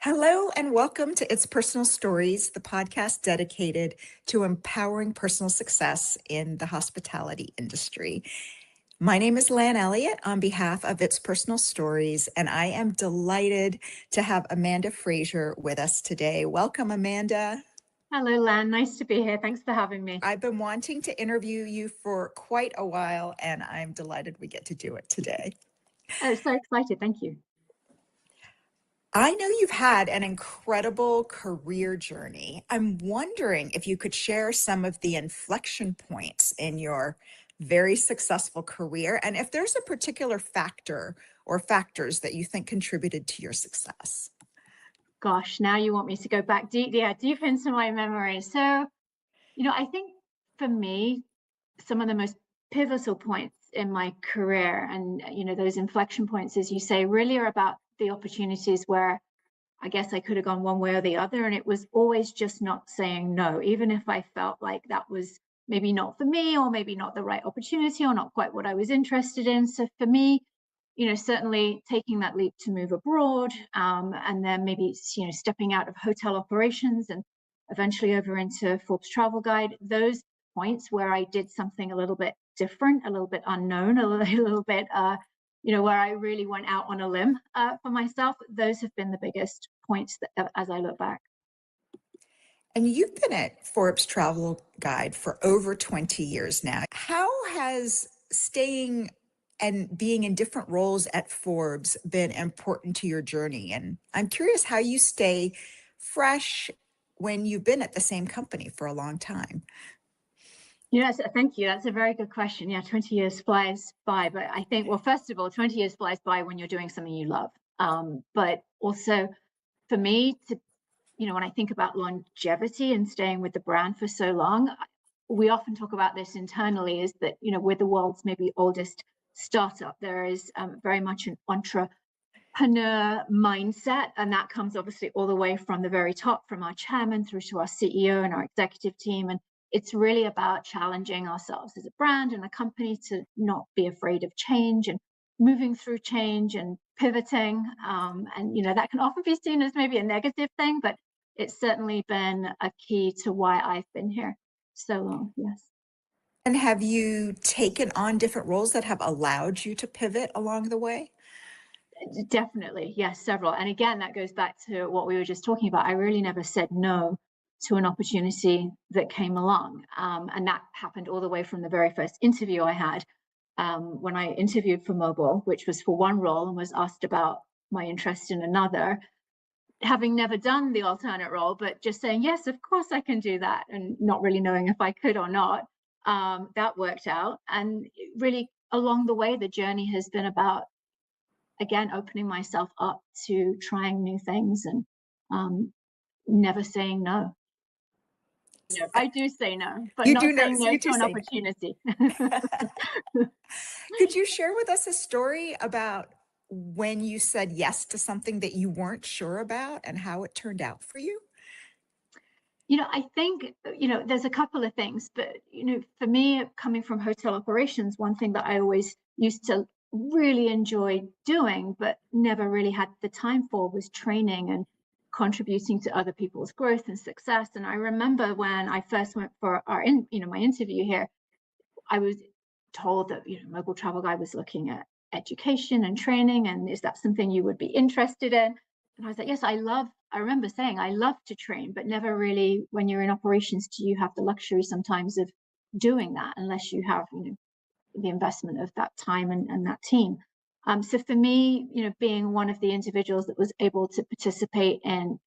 Hello and welcome to It's Personal Stories, the podcast dedicated to empowering personal success in the hospitality industry. My name is Elliott on behalf of It's Personal Stories, and I am delighted to have Amanda Frasier with us today. Welcome, Amanda. Hello, Lan. Nice to be here. Thanks for having me. I've been wanting to interview you for quite a while, and I'm delighted we get to do it today. Oh, so excited. Thank you. I know you've had an incredible career journey. I'm wondering if you could share some of the inflection points in your very successful career, and if there's a particular factor or factors that you think contributed to your success. Gosh, now you want me to go back deep into my memory. So, I think for me, some of the most pivotal points in my career and, those inflection points, as you say, really are about the opportunities where I guess I could have gone one way or the other. And it was always just not saying no, even if I felt like that was maybe not for me or maybe not the right opportunity or not quite what I was interested in. So for me, certainly taking that leap to move abroad, and then maybe, stepping out of hotel operations and eventually over into Forbes travel guide, those points where I did something a little bit different, a little bit unknown, a little bit, where I really went out on a limb for myself, those have been the biggest points that, as I look back. And you've been at Forbes Travel Guide for over 20 years now. How has staying and being in different roles at Forbes been important to your journey? And I'm curious how you stay fresh when you've been at the same company for a long time. Thank you. That's a very good question. Yeah, 20 years flies by. But I think, well, first of all, 20 years flies by when you're doing something you love. But also for me when I think about longevity and staying with the brand for so long, we often talk about this internally, is that, we're the world's maybe oldest startup. There is very much an entrepreneur mindset, and that comes obviously all the way from the very top, from our chairman through to our CEO and our executive team. And it's really about challenging ourselves as a brand and a company to not be afraid of change and moving through change and pivoting. And that can often be seen as maybe a negative thing, but it's certainly been a key to why I've been here so long. Yes. And have you taken on different roles that have allowed you to pivot along the way? Definitely. Yes, several. And again, that goes back to what we were just talking about. I really never said no to an opportunity that came along. And that happened all the way from the very first interview I had, when I interviewed for Mobile, which was for one role and was asked about my interest in another, having never done the alternate role, but just saying, yes, of course I can do that, and not really knowing if I could or not. That worked out. And really along the way, the journey has been about, again, opening myself up to trying new things and never saying no. I do say no, but You not do know, saying so no you to do an say opportunity. Could you share with us a story about when you said yes to something that you weren't sure about and how it turned out for you? I think, there's a couple of things, but, for me, coming from hotel operations, one thing that I always used to really enjoy doing, but never really had the time for, was training and contributing to other people's growth and success. And I remember when I first went for my interview here, I was told that, Mobile Travel Guide was looking at education and training, and is that something you would be interested in? And I was like, yes, I remember saying I love to train, but never really, when you're in operations, do you have the luxury sometimes of doing that unless you have, the investment of that time and that team. So for me, being one of the individuals that was able to participate in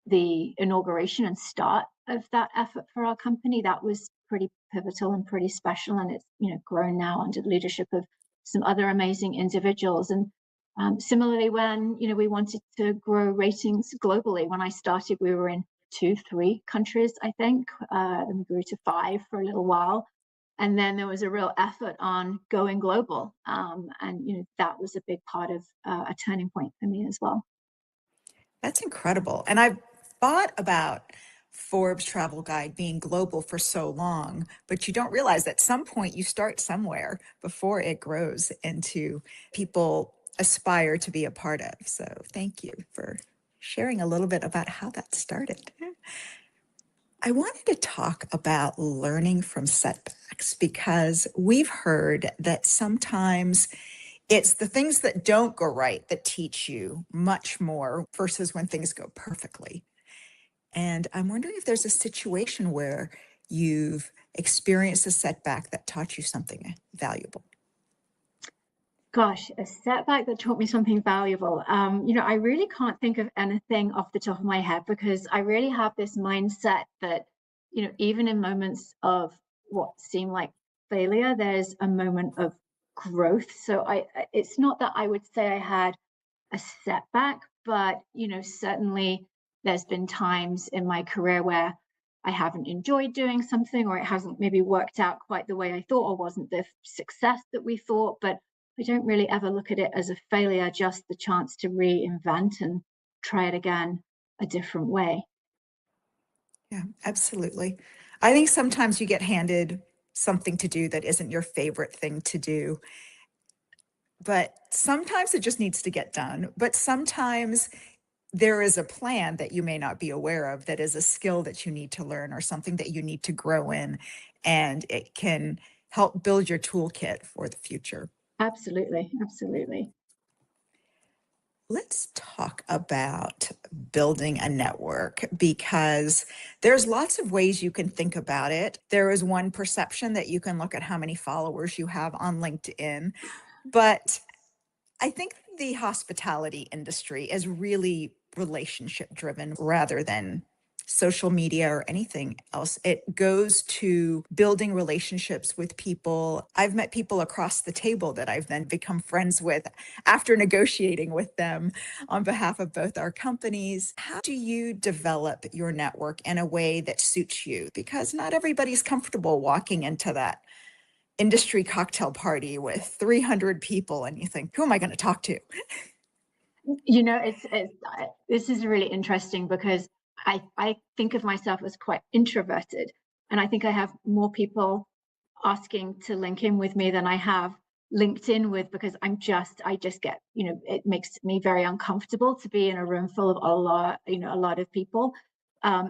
the inauguration and start of that effort for our company, that was pretty pivotal and pretty special. And it's, grown now under the leadership of some other amazing individuals. And similarly, when, we wanted to grow ratings globally, when I started, we were in 2-3 countries, I think. Then we grew to 5 for a little while. And then there was a real effort on going global. And, that was a big part of a turning point for me as well. That's incredible. And I've thought about Forbes Travel Guide being global for so long, but you don't realize at some point you start somewhere before it grows into people aspire to be a part of. So thank you for sharing a little bit about how that started. I wanted to talk about learning from setbacks because we've heard that sometimes it's the things that don't go right that teach you much more versus when things go perfectly. And I'm wondering if there's a situation where you've experienced a setback that taught you something valuable. Gosh, a setback that taught me something valuable. I really can't think of anything off the top of my head because I really have this mindset that, even in moments of what seem like failure, there's a moment of growth. So it's not that I would say I had a setback, but certainly there's been times in my career where I haven't enjoyed doing something, or it hasn't maybe worked out quite the way I thought, or wasn't the success that we thought. But I don't really ever look at it as a failure, just the chance to reinvent and try it again a different way. Yeah, absolutely. I think sometimes you get handed something to do that isn't your favorite thing to do, but sometimes it just needs to get done. But sometimes there is a plan that you may not be aware of that is a skill that you need to learn or something that you need to grow in, and it can help build your toolkit for the future. Absolutely, absolutely. Let's talk about building a network because there's lots of ways you can think about it. There is one perception that you can look at how many followers you have on LinkedIn, but I think the hospitality industry is really relationship driven rather than social media or anything else. It goes to building relationships with people. I've met people across the table that I've then become friends with after negotiating with them on behalf of both our companies. How do you develop your network in a way that suits you? Because not everybody's comfortable walking into that industry cocktail party with 300 people and you think, who am I going to talk to? This is really interesting because I think of myself as quite introverted, and I think I have more people asking to link in with me than I have linked in with, because I just get, it makes me very uncomfortable to be in a room full of a lot of people.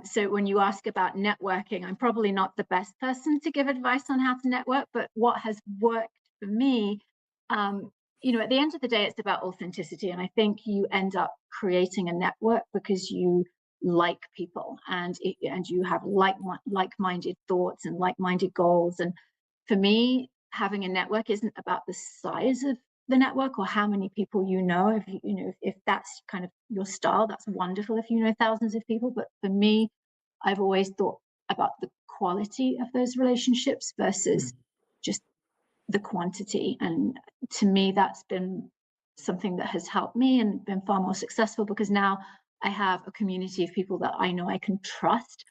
So when you ask about networking, I'm probably not the best person to give advice on how to network, but what has worked for me, at the end of the day, it's about authenticity. And I think you end up creating a network because you like people, and you have like-minded thoughts and like-minded goals. And for me, having a network isn't about the size of the network or how many people you know. If that's kind of your style, that's wonderful if you know thousands of people. But for me, I've always thought about the quality of those relationships versus just the quantity. And to me, that's been something that has helped me and been far more successful, because now I have a community of people that I know I can trust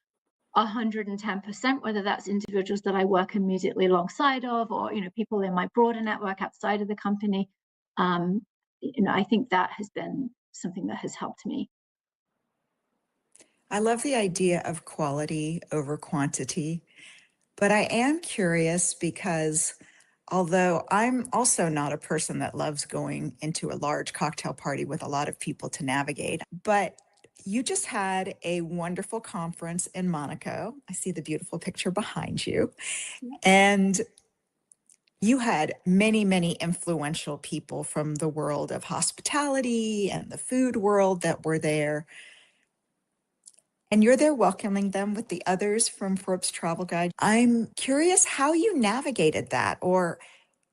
110%, whether that's individuals that I work immediately alongside of, or people in my broader network outside of the company. I think that has been something that has helped me. I love the idea of quality over quantity, but I am curious because although I'm also not a person that loves going into a large cocktail party with a lot of people to navigate, but you just had a wonderful conference in Monaco. I see the beautiful picture behind you. And you had many, many influential people from the world of hospitality and the food world that were there. And you're there welcoming them with the others from Forbes Travel Guide. I'm curious how you navigated that, or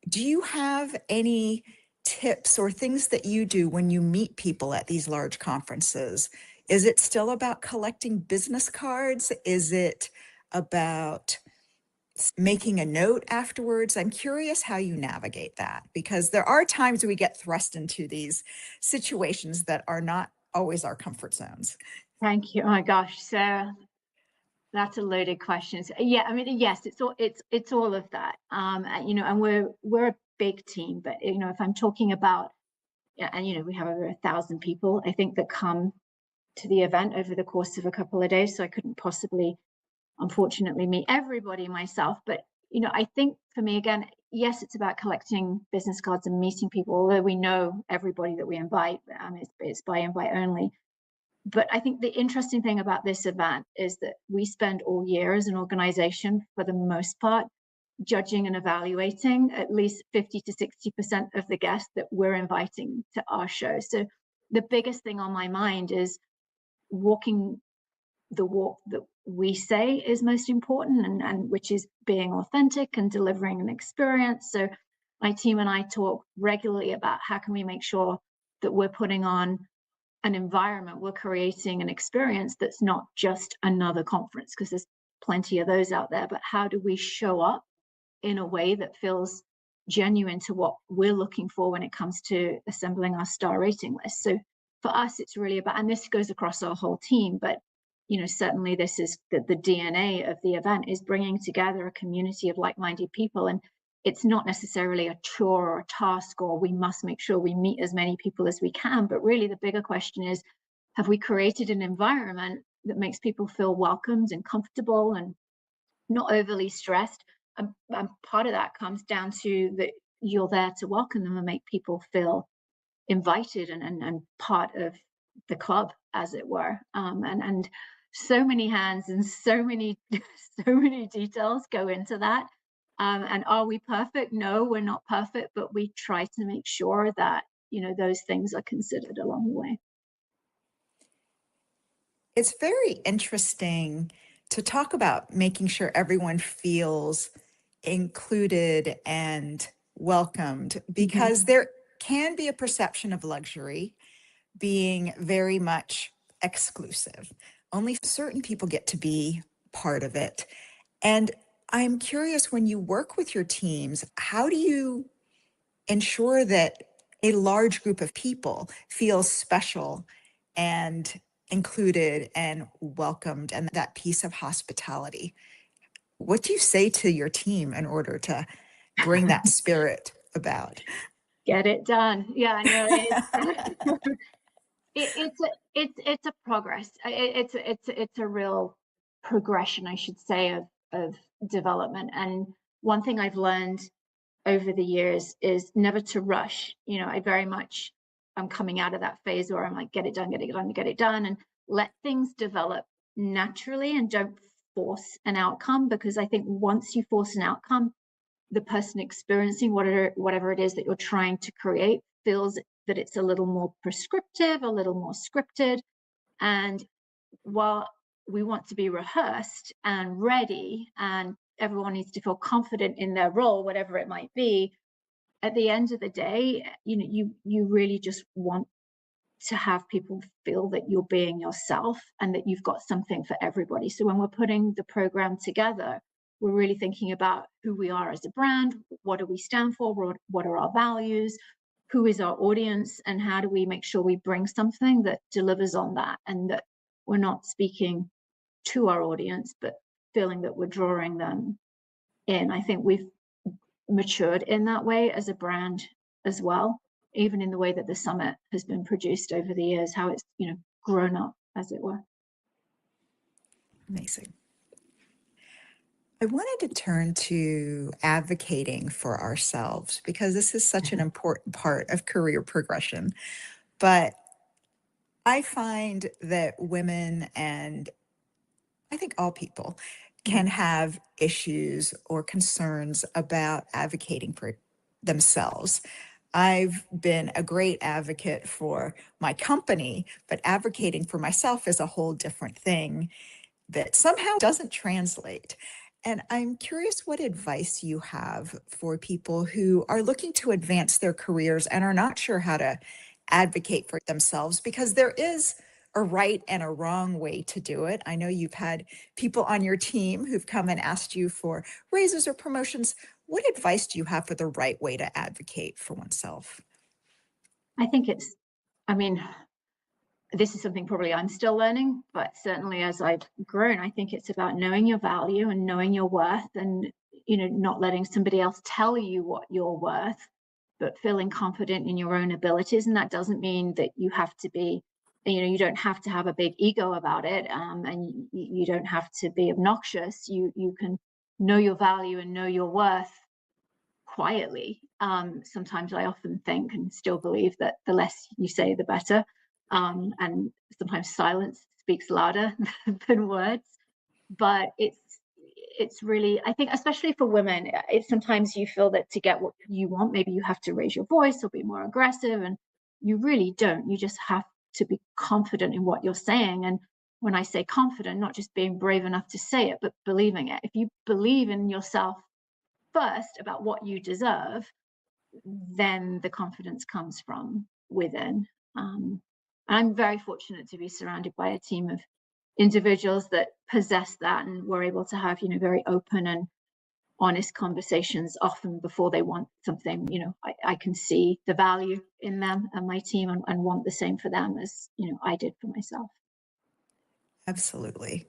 do you have any tips or things that you do when you meet people at these large conferences? Is it still about collecting business cards? Is it about making a note afterwards? I'm curious how you navigate that, because there are times we get thrust into these situations that are not always our comfort zones. Thank you. Oh my gosh, Sarah, that's a loaded question. So, yeah, I mean, yes, it's all of that. And we're a big team, but if I'm talking about, yeah, and we have over 1,000 people, I think, that come to the event over the course of a couple of days. So I couldn't possibly, unfortunately, meet everybody myself. But I think for me, again, yes, it's about collecting business cards and meeting people. Although we know everybody that we invite, it's by invite only. But I think the interesting thing about this event is that we spend all year as an organization, for the most part, judging and evaluating at least 50 to 60% of the guests that we're inviting to our show. So the biggest thing on my mind is walking the walk that we say is most important, and which is being authentic and delivering an experience. So my team and I talk regularly about how can we make sure that we're putting on an environment, we're creating an experience that's not just another conference, because there's plenty of those out there, but how do we show up in a way that feels genuine to what we're looking for when it comes to assembling our star rating list. So for us, it's really about, and this goes across our whole team, but certainly this is the DNA of the event, is bringing together a community of like-minded people. And it's not necessarily a chore or a task, or we must make sure we meet as many people as we can, but really the bigger question is, have we created an environment that makes people feel welcomed and comfortable and not overly stressed? And part of that comes down to that you're there to welcome them and make people feel invited and part of the club, as it were. And so many hands and so many so many details go into that. And are we perfect? No, we're not perfect, but we try to make sure that those things are considered along the way. It's very interesting to talk about making sure everyone feels included and welcomed, because there can be a perception of luxury being very much exclusive. Only certain people get to be part of it. And I'm curious, when you work with your teams, how do you ensure that a large group of people feel special and included and welcomed, and that piece of hospitality? What do you say to your team in order to bring that spirit about? Get it done. Yeah, no, it's a progress. It's a real progression, I should say, of development. And one thing I've learned over the years is never to rush. I very much am coming out of that phase where I'm like, get it done, get it done, get it done, and let things develop naturally, and don't force an outcome, because I think once you force an outcome, the person experiencing whatever it is that you're trying to create feels that it's a little more prescriptive, a little more scripted. And while we want to be rehearsed and ready, and everyone needs to feel confident in their role, whatever it might be, at the end of the day, you really just want to have people feel that you're being yourself and that you've got something for everybody. So when we're putting the program together, we're really thinking about who we are as a brand, what do we stand for, what are our values, who is our audience, and how do we make sure we bring something that delivers on that, and that we're not speaking to our audience, but feeling that we're drawing them in. I think we've matured in that way as a brand as well, even in the way that the summit has been produced over the years, how it's grown up, as it were. Amazing. I wanted to turn to advocating for ourselves, because this is such an important part of career progression. But I find that women, and I think all people, can have issues or concerns about advocating for themselves. I've been a great advocate for my company, but advocating for myself is a whole different thing that somehow doesn't translate. And I'm curious what advice you have for people who are looking to advance their careers and are not sure how to advocate for themselves, because there is a right and a wrong way to do it. I know you've had people on your team who've come and asked you for raises or promotions. What advice do you have for the right way to advocate for oneself? I think I mean, this is something probably I'm still learning, but certainly as I've grown, I think it's about knowing your value and knowing your worth, and not letting somebody else tell you what you're worth, but feeling confident in your own abilities. And that doesn't mean that you have to be, you don't have to have a big ego about it, and you don't have to be obnoxious. You can know your value and know your worth quietly. Sometimes I often think and still believe that the less you say, the better. And sometimes silence speaks louder than words. But it's really, I think, especially for women, it's sometimes you feel that to get what you want, maybe you have to raise your voice or be more aggressive, and you really don't. You just have to be confident in what you're saying. And when I say confident, not just being brave enough to say it, but believing it. If you believe in yourself first about what you deserve, then the confidence comes from within. I'm very fortunate to be surrounded by a team of individuals that possess that, and we're able to have, very open and honest conversations often before they want something. I can see the value in them and my team, and want the same for them as I did for myself. Absolutely.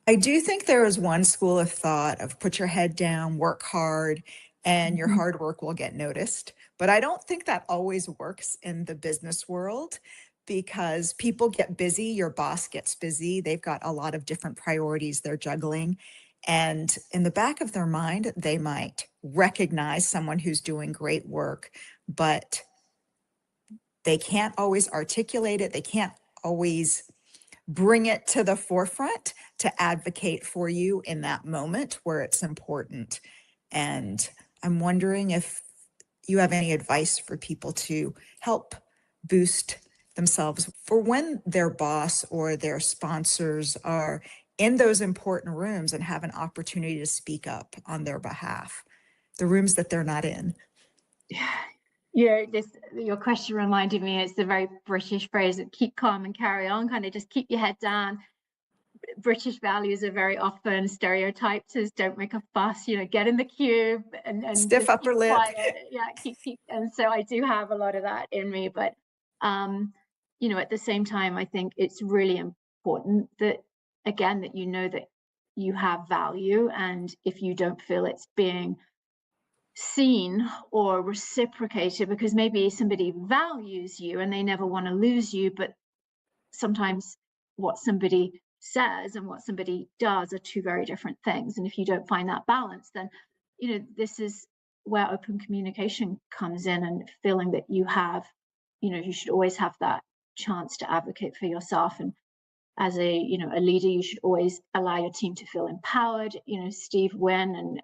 I do think there is one school of thought of put your head down, work hard, and your Mhm. hard work will get noticed. But I don't think that always works in the business world because people get busy, your boss gets busy, they've got a lot of different priorities they're juggling. And in the back of their mind, they might recognize someone who's doing great work, but they can't always articulate it. They can't always bring it to the forefront to advocate for you in that moment where it's important. And I'm wondering if you have any advice for people to help boost themselves for when their boss or their sponsors are in those important rooms and have an opportunity to speak up on their behalf, the rooms that they're not in. Your question reminded me, it's the very British phrase that keep calm and carry on, kind of just keep your head down. British values are very often stereotyped as don't make a fuss, get in the queue and Stiff just keep upper lip. quiet. Yeah, keep. And so I do have a lot of that in me. But at the same time, I think it's really important that, again, that that you have value, and if you don't feel it's being seen or reciprocated, because maybe somebody values you and they never want to lose you, but sometimes what somebody says and what somebody does are two very different things. And if you don't find that balance, then this is where open communication comes in, and feeling that you should always have that chance to advocate for yourself. And as a leader, you should always allow your team to feel empowered. Steve Wynn and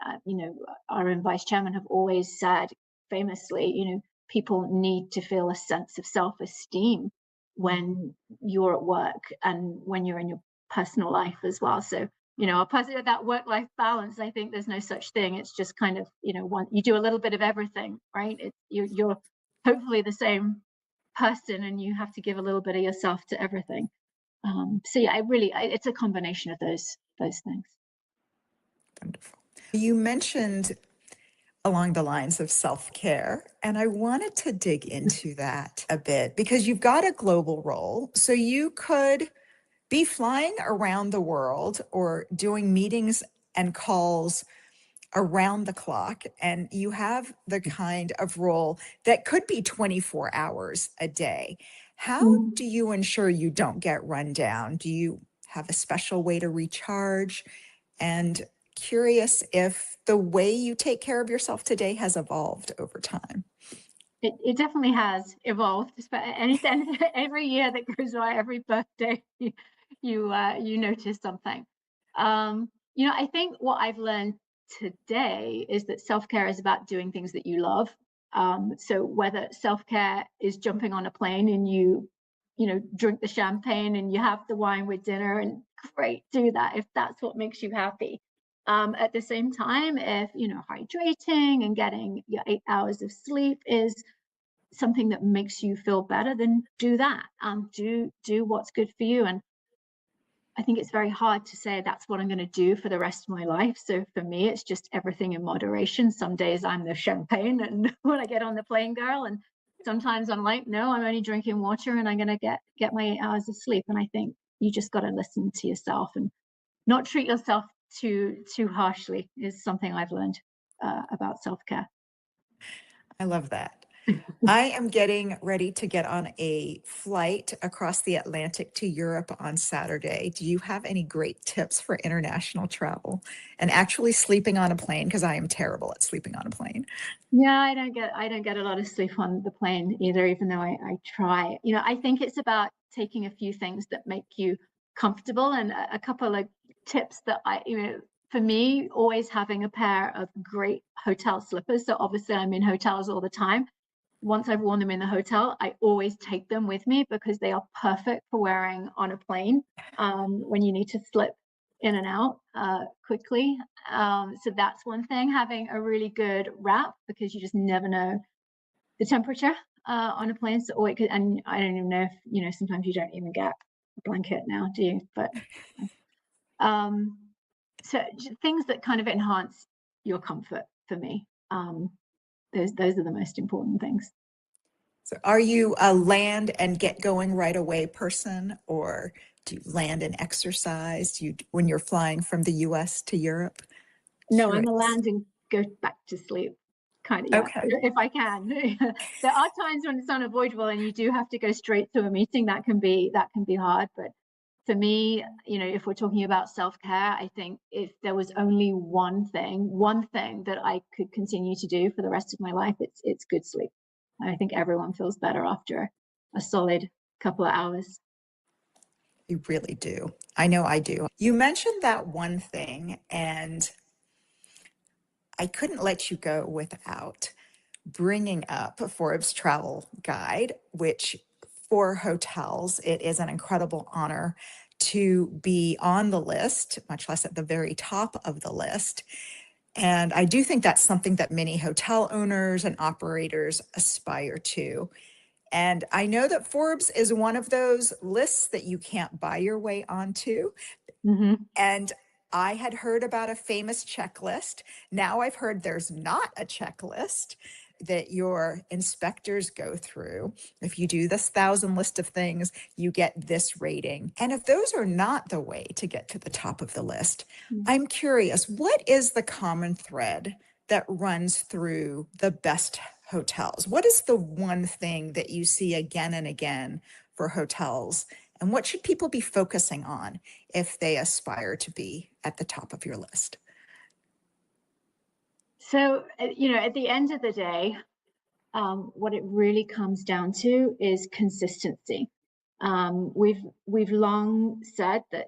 our own vice chairman have always said famously, people need to feel a sense of self-esteem when you're at work and when you're in your personal life as well. So that work-life balance, I think there's no such thing. It's just kind of you do a little bit of everything, right? You're hopefully the same person, and you have to give a little bit of yourself to everything. So yeah, it's a combination of those things. Wonderful. You mentioned along the lines of self-care, and I wanted to dig into that a bit because you've got a global role. So you could be flying around the world or doing meetings and calls around the clock, and you have the kind of role that could be 24 hours a day. How Mhm. do you ensure you don't get run down? Do you have a special way to recharge? And curious if the way you take care of yourself today has evolved over time. It definitely has evolved. Anything, every year that goes by, every birthday, you notice something. I think what I've learned today is that self-care is about doing things that you love. So whether self-care is jumping on a plane and drink the champagne and you have the wine with dinner, and great, do that if that's what makes you happy. At the same time, if hydrating and getting your 8 hours of sleep is something that makes you feel better, then do that. Do what's good for you. And I think it's very hard to say that's what I'm going to do for the rest of my life. So for me, it's just everything in moderation. Some days I'm the champagne and when I get on the plane girl, and sometimes I'm like, no, I'm only drinking water and I'm going to get my 8 hours of sleep. And I think you just got to listen to yourself and not treat yourself too harshly is something I've learned about self-care. I love that. I am getting ready to get on a flight across the Atlantic to Europe on Saturday. Do you have any great tips for international travel and actually sleeping on a plane? Because I am terrible at sleeping on a plane. Yeah, I don't get a lot of sleep on the plane either, even though I try. I think it's about taking a few things that make you comfortable, and a couple of tips that for me, always having a pair of great hotel slippers. So obviously I'm in hotels all the time. Once I've worn them in the hotel, I always take them with me because they are perfect for wearing on a plane when you need to slip in and out quickly. So that's one thing, having a really good wrap, because you just never know the temperature on a plane. So, and I don't even know if, sometimes you don't even get a blanket now, do you? But so things that kind of enhance your comfort for me. Those are the most important things. So are you a land and get going right away person, or do you land and exercise? When you're flying from the US to Europe? No, I'm a Curious. land and go back to sleep kind of, yeah, Okay. if I can. There are times when it's unavoidable and you do have to go straight to a meeting. That can be hard, but for me, if we're talking about self-care, I think if there was only one thing that I could continue to do for the rest of my life, it's good sleep. I think everyone feels better after a solid couple of hours. You really do. I know I do. You mentioned that one thing, and I couldn't let you go without bringing up a Forbes travel guide, which for hotels, it is an incredible honor to be on the list, much less at the very top of the list. And I do think that's something that many hotel owners and operators aspire to. And I know that Forbes is one of those lists that you can't buy your way onto. Mm-hmm. And I had heard about a famous checklist. Now I've heard there's not a checklist that your inspectors go through. If you do this 1,000 list of things, you get this rating. And if those are not the way to get to the top of the list, I'm curious, what is the common thread that runs through the best hotels? What is the one thing that you see again and again for hotels? And what should people be focusing on if they aspire to be at the top of your list? So, at the end of the day, what it really comes down to is consistency. We've long said that,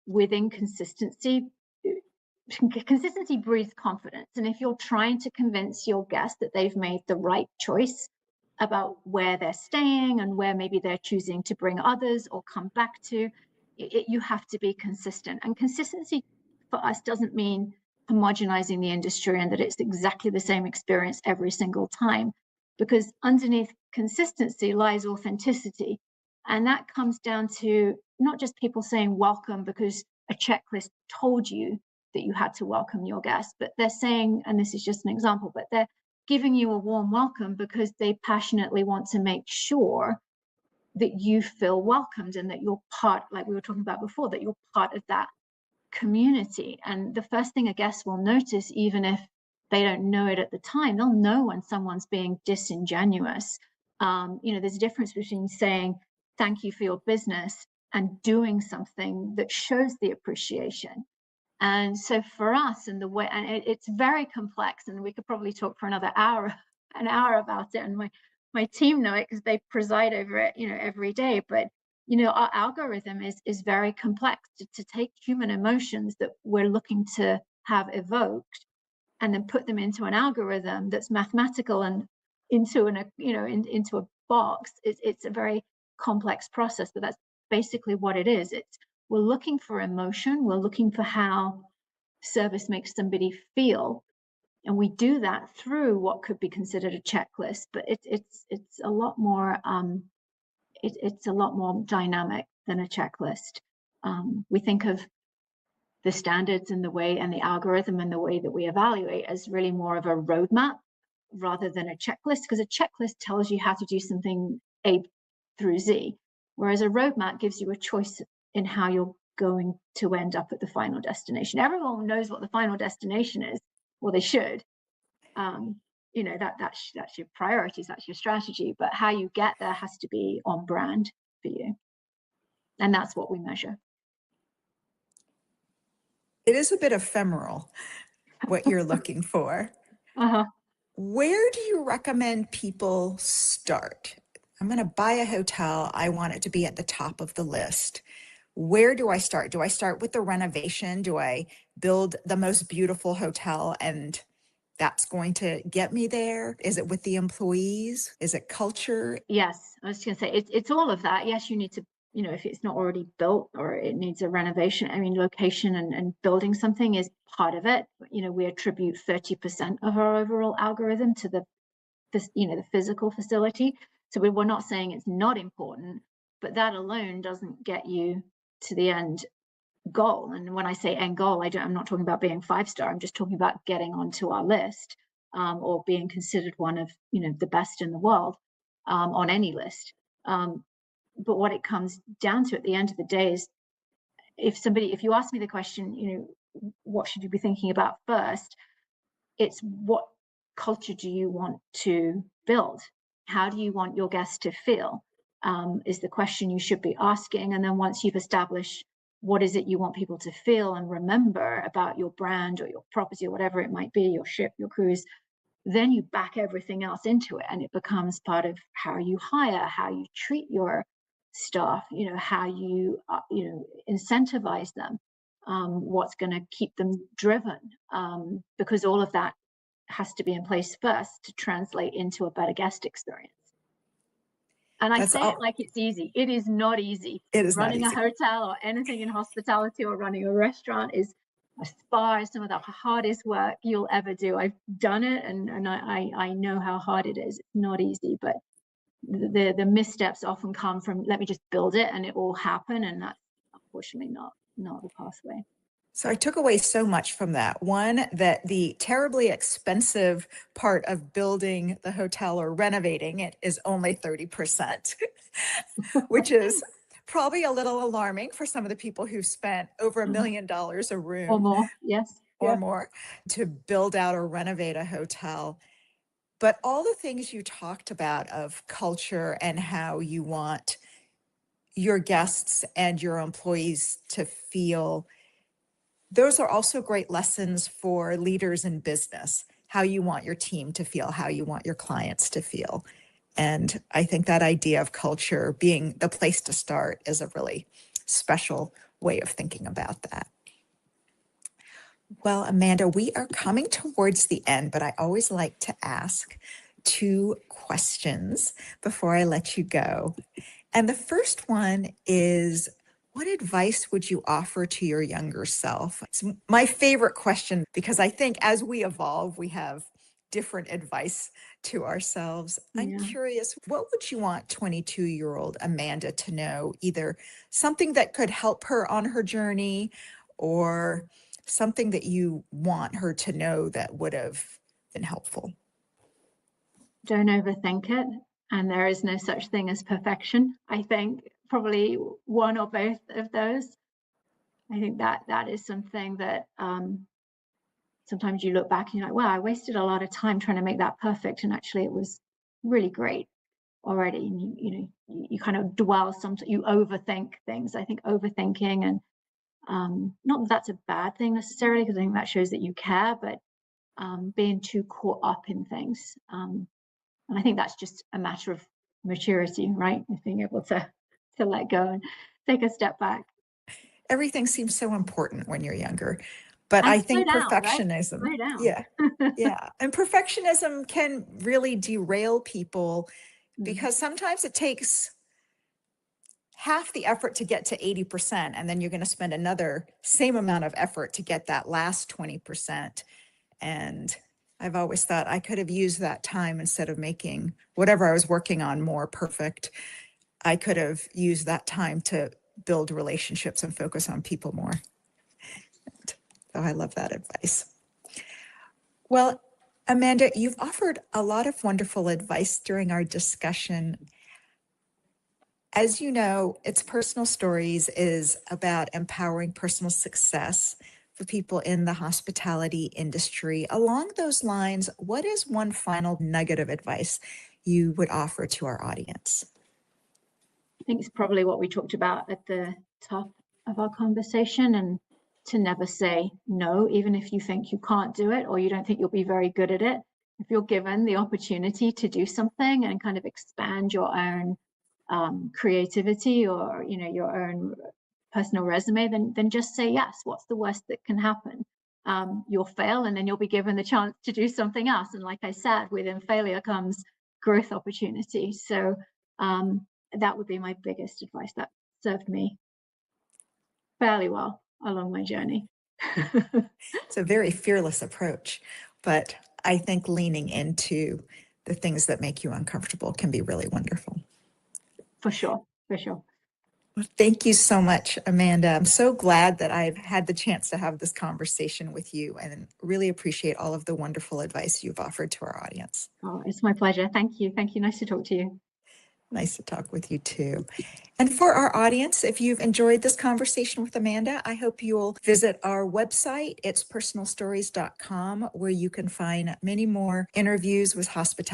within consistency breeds confidence. And if you're trying to convince your guests that they've made the right choice about where they're staying and where maybe they're choosing to bring others or come back to, you have to be consistent. And consistency for us doesn't mean homogenizing the industry and that it's exactly the same experience every single time, because underneath consistency lies authenticity. And that comes down to not just people saying welcome because a checklist told you that you had to welcome your guests, but they're saying, and this is just an example, but they're giving you a warm welcome because they passionately want to make sure that you feel welcomed and that you're part, like we were talking about before, that you're part of that community. And the first thing a guest will notice, even if they don't know it at the time, they'll know when someone's being disingenuous. There's a difference between saying thank you for your business and doing something that shows the appreciation. And so for us, and the way, and it's very complex, and we could probably talk for another hour, an hour about it. And my team know it because they preside over it, every day. But our algorithm is very complex to take human emotions that we're looking to have evoked, and then put them into an algorithm that's mathematical and into into a box. It's a very complex process, but that's basically what it is. We're looking for emotion. We're looking for how service makes somebody feel. And we do that through what could be considered a checklist, but it's a lot more it's a lot more dynamic than a checklist. We think of the standards and the way and the algorithm and the way that we evaluate as really more of a roadmap rather than a checklist, because a checklist tells you how to do something A through Z, whereas a roadmap gives you a choice in how you're going to end up at the final destination. Everyone knows what the final destination is, or they should. That's your priorities, that's your strategy, but how you get there has to be on brand for you, and that's what we measure. It is a bit ephemeral, what you're looking for. Uh-huh. Where do you recommend people start? I'm going to buy a hotel. I want it to be at the top of the list. Where do I start? Do I start with the renovation? Do I build the most beautiful hotel and that's going to get me there? Is it with the employees? Is it culture? Yes, I was going to say it's all of that. Yes, you need to, if it's not already built or it needs a renovation, I mean, location and building something is part of it. We attribute 30% of our overall algorithm to the physical facility. So we're not saying it's not important, but that alone doesn't get you to the end goal. And when I say end goal, I'm not talking about being 5-star. I'm just talking about getting onto our list, or being considered one of the best in the world, on any list. But what it comes down to at the end of the day is, if you ask me the question, what should you be thinking about first? It's what culture do you want to build? How do you want your guests to feel? Is the question you should be asking. And then once you've established what is it you want people to feel and remember about your brand or your property or whatever it might be, your ship, your cruise, then you back everything else into it, and it becomes part of how you hire, how you treat your staff, how you incentivize them, what's going to keep them driven, because all of that has to be in place first to translate into a better guest experience. And I That's say it all. like it's easy. It is not easy. It is not Running a easy. hotel or anything in hospitality or running a restaurant is, a spa is some of the hardest work you'll ever do. I've done it, and I know how hard it is. It's not easy, but the missteps often come from, let me just build it and it will happen, and that's unfortunately not the pathway. So I took away so much from that. One, that the terribly expensive part of building the hotel or renovating it is only 30%, which is probably a little alarming for some of the people who've spent over $1 million a Or room more. Yes. or Yeah. more to build out or renovate a hotel. But all the things you talked about of culture and how you want your guests and your employees to feel, those are also great lessons for leaders in business, how you want your team to feel, how you want your clients to feel. And I think that idea of culture being the place to start is a really special way of thinking about that. Well, Amanda, we are coming towards the end, but I always like to ask 2 questions before I let you go. And the first one is, what advice would you offer to your younger self? It's my favorite question because I think as we evolve, we have different advice to ourselves. I'm Yeah. curious, what would you want 22-year-old Amanda to know? Either something that could help her on her journey or something that you want her to know that would have been helpful. Don't overthink it. And there is no such thing as perfection. I think probably one or both of those. I think that is something that, sometimes you look back and you're like, wow, I wasted a lot of time trying to make that perfect. And actually it was really great already. And you kind of dwell, sometimes you overthink things. I think overthinking, and not that that's a bad thing necessarily, because I think that shows that you care, but being too caught up in things. And I think that's just a matter of maturity, right? Being able to let go and take a step back Everything seems so important when you're younger, but and I slow think down, right? perfectionism, Slow down. yeah, yeah. And perfectionism can really derail people Mm. because sometimes it takes half the effort to get to 80%, and then you're going to spend another same amount of effort to get that last 20%. And I've always thought I could have used that time instead of making whatever I was working on more perfect. I could have used that time to build relationships and focus on people more. So I love that advice. Well, Amanda, you've offered a lot of wonderful advice during our discussion. As you know, It's Personal Stories is about empowering personal success for people in the hospitality industry. Along those lines, what is one final nugget of advice you would offer to our audience? I think it's probably what we talked about at the top of our conversation, and to never say no, even if you think you can't do it or you don't think you'll be very good at it. if you're given the opportunity to do something and kind of expand your own creativity, or your own personal resume, then just say yes. What's the worst that can happen? You'll fail, and then you'll be given the chance to do something else. And like I said, within failure comes growth opportunity. So that would be my biggest advice. That served me fairly well along my journey. It's a very fearless approach, but I think leaning into the things that make you uncomfortable can be really wonderful. For sure, for sure. Well, thank you so much, Amanda. I'm so glad that I've had the chance to have this conversation with you, and really appreciate all of the wonderful advice you've offered to our audience. Oh, it's my pleasure. Thank you. Thank you. Nice to talk to you. Nice to talk with you too. And for our audience, if you've enjoyed this conversation with Amanda, I hope you'll visit our website. It's personalstories.com, where you can find many more interviews with hospitality